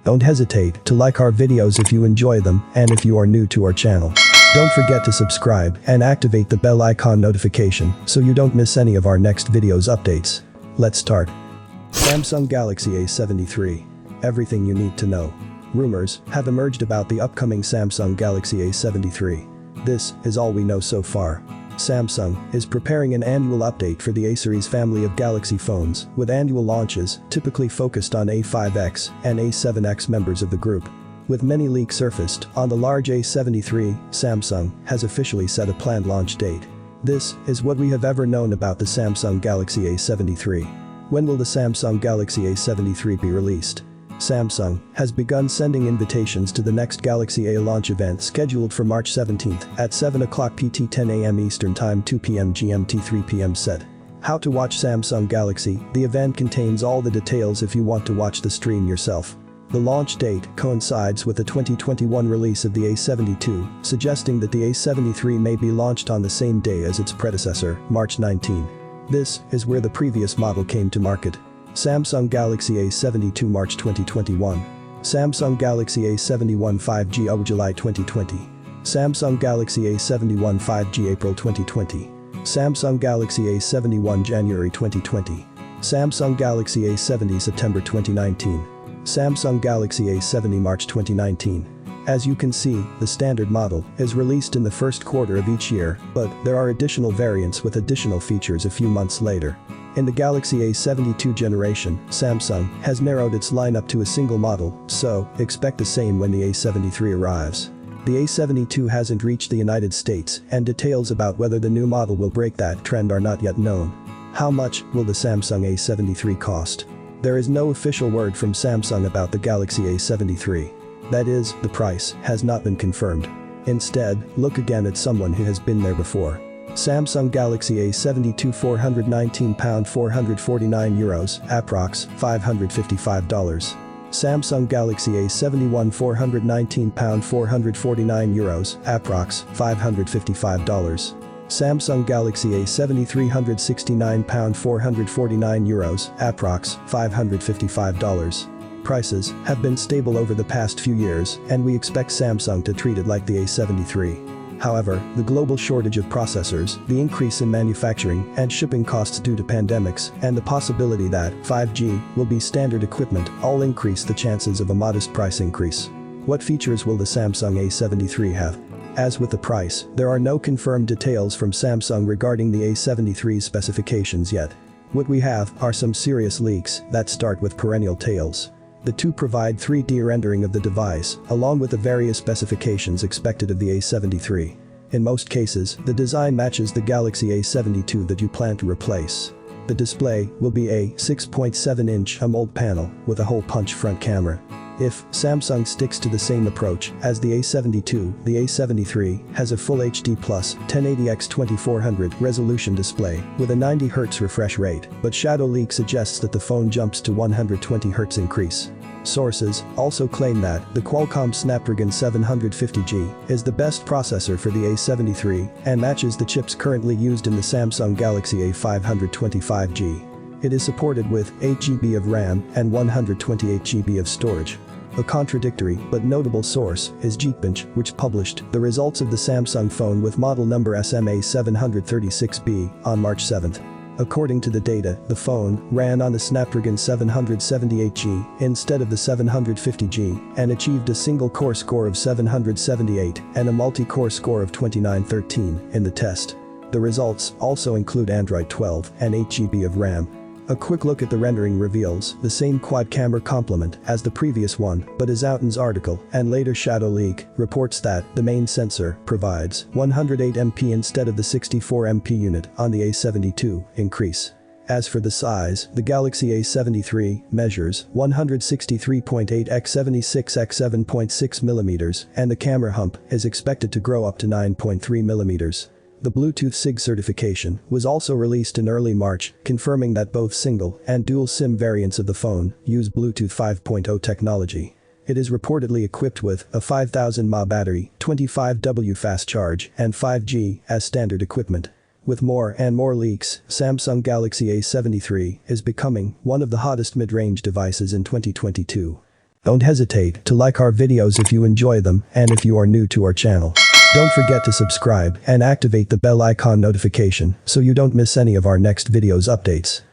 Don't hesitate to like our videos if you enjoy them and if you are new to our channel. Don't forget to subscribe and activate the bell icon notification so you don't miss any of our next videos updates. Let's start. Samsung Galaxy A73. Everything you need to know. Rumors have emerged about the upcoming Samsung Galaxy A73. This is all we know so far. Samsung is preparing an annual update for the A series family of Galaxy phones, with annual launches typically focused on A5X and A7X members of the group. With many leaks surfaced on the large A73, Samsung has officially set a planned launch date. This is what we have ever known about the Samsung Galaxy A73. When will the Samsung Galaxy A73 be released? Samsung has begun sending invitations to the next Galaxy A launch event scheduled for March 17th at 7 o'clock PT 10 a.m. Eastern Time 2 p.m. GMT 3 p.m. set. How to watch Samsung Galaxy. The event contains all the details if you want to watch the stream yourself. The launch date coincides with the 2021 release of the A72, suggesting that the A73 may be launched on the same day as its predecessor, March 19. This is where the previous model came to market. Samsung Galaxy A72 March 2021. Samsung Galaxy A71 5G July 2020. Samsung Galaxy A71 5G April 2020. Samsung Galaxy A71 January 2020. Samsung Galaxy A70 September 2019. Samsung Galaxy A70 March 2019. As you can see, the standard model is released in the first quarter of each year, but there are additional variants with additional features a few months later. In the Galaxy A72 generation, Samsung has narrowed its lineup to a single model, so expect the same when the A73 arrives. The A72 hasn't reached the United States, and details about whether the new model will break that trend are not yet known. How much will the Samsung A73 cost? There is no official word from Samsung about the Galaxy A73. That is, the price has not been confirmed. Instead, look again at someone who has been there before. Samsung Galaxy A72 £419 €449, approx. $555. Samsung Galaxy A71 £419 €449, approx. $555. Samsung Galaxy A73 £169 €449, approx. $555. Prices have been stable over the past few years, and we expect Samsung to treat it like the A73. However, the global shortage of processors, the increase in manufacturing and shipping costs due to pandemics, and the possibility that 5G will be standard equipment all increase the chances of a modest price increase. What features will the Samsung A73 have? As with the price, there are no confirmed details from Samsung regarding the A73's specifications yet. What we have are some serious leaks that start with perennial tales. The two provide 3D rendering of the device, along with the various specifications expected of the A73. In most cases, the design matches the Galaxy A72 that you plan to replace. The display will be a 6.7-inch AMOLED panel with a hole-punch front camera. If Samsung sticks to the same approach as the A72, the A73 has a Full HD+ 1080x2400 resolution display with a 90Hz refresh rate, but shadow leak suggests that the phone jumps to 120Hz increase. Sources also claim that the Qualcomm Snapdragon 750G is the best processor for the A73 and matches the chips currently used in the Samsung Galaxy A525G. It is supported with 8GB of RAM and 128GB of storage. A contradictory but notable source is Geekbench, which published the results of the Samsung phone with model number SMA736B on March 7th. According to the data, the phone ran on the Snapdragon 778G instead of the 750G and achieved a single-core score of 778 and a multi-core score of 2913 in the test. The results also include Android 12 and 8GB of RAM. A quick look at the rendering reveals the same quad-camera complement as the previous one, but as Outen's article and later shadow leak reports that the main sensor provides 108MP instead of the 64MP unit on the A72 increase. As for the size, the Galaxy A73 measures 163.8 x 76 x 7.6 mm and the camera hump is expected to grow up to 9.3 mm. The Bluetooth SIG certification was also released in early March, confirming that both single and dual SIM variants of the phone use Bluetooth 5.0 technology. It is reportedly equipped with a 5000 mAh battery, 25W fast charge, and 5G as standard equipment. With more and more leaks, Samsung Galaxy A73 is becoming one of the hottest mid-range devices in 2022. Don't hesitate to like our videos if you enjoy them and if you are new to our channel. Don't forget to subscribe and activate the bell icon notification so you don't miss any of our next videos updates.